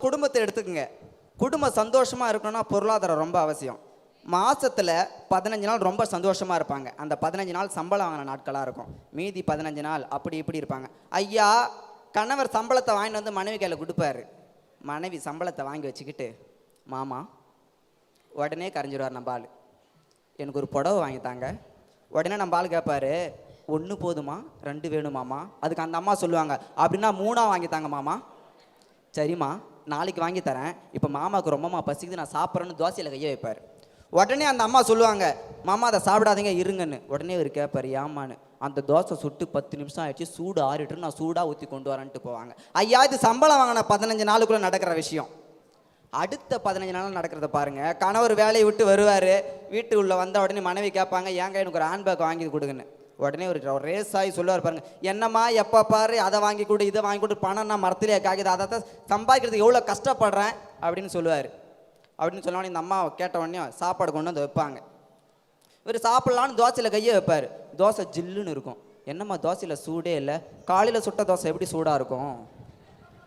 குடும்பத்தை எடுத்துக்கங்க. குடும்பம் சந்தோஷமாக இருக்கணும்னா பொருளாதாரம் ரொம்ப அவசியம். மாதத்தில் 15 நாள் ரொம்ப சந்தோஷமாக இருப்பாங்க. அந்த 15 நாள் சம்பளம் வாங்கின நாட்களாக இருக்கும். மீதி 15 நாள் அப்படி இப்படி இருப்பாங்க. ஐயா, கணவர் சம்பளத்தை வாங்கிட்டு வந்து மனைவி கையில் கொடுப்பாரு. மனைவி சம்பளத்தை வாங்கி வச்சுக்கிட்டு, மாமா உடனே கரைஞ்சிடுவார் நம்ம ஆள். எனக்கு ஒரு புடவை வாங்கித்தாங்க. உடனே நம்ம ஆள் கேட்பாரு, 1 போதுமா 2 வேணுமாம்மா? அதுக்கு அந்த அம்மா சொல்லுவாங்க, அப்படின்னா 3 வாங்கித்தாங்க மாமா. சரிம்மா, நாளைக்கு வாங்கி தரேன். இப்போ மாமாவுக்கு ரொம்பமா பசிக்குது, நான் சாப்பிட்றேன்னு தோசையில் கையை வைப்பார். உடனே அந்த அம்மா சொல்லுவாங்க, மாமா அதை சாப்பிடாதீங்க இருங்கன்னு. உடனே இவர் கேட்பார், ஏமான்னு. அந்த தோசை சுட்டு 10 நிமிஷம் ஆயிடுச்சு, சூடு ஆறிட்டு நான் சூடாக ஊற்றி கொண்டு வரேன்ட்டு போவாங்க. ஐயா, இது சம்பளம் வாங்கின 15 நாளுக்குள்ளே நடக்கிற விஷயம். அடுத்த 15 நாள் நடக்கிறத பாருங்க. கணவர் வேலையை விட்டு வருவார். வீட்டு உள்ள வந்த உடனே மனைவி கேட்பாங்க, ஏங்க எனக்கு ஒரு ஹேண்ட்பேக் வாங்கி கொடுங்கன்னு. உடனே ஒரு ரேஸ் ஆகி சொல்லுவார் பாருங்க, என்னம்மா எப்போ பாரு அதை வாங்கி கொடு இதை வாங்கி கொடு, பணம் நான் மரத்துலேயே காய்க்குது, அதை தான் சம்பாதிக்கிறதுக்கு எவ்வளோ கஷ்டப்படுறேன் அப்படின்னு சொல்லுவார். அப்படின்னு சொன்னோடனே இந்த அம்மா கேட்ட உடனே சாப்பாடு கொண்டு வந்து வைப்பாங்க. இவர் சாப்பிட்லான்னு தோசையில் கையை வைப்பார். தோசை ஜில்லுன்னு இருக்கும். என்னம்மா தோசையில் சூடே இல்லை? காலையில் சுட்ட தோசை எப்படி சூடாக இருக்கும்?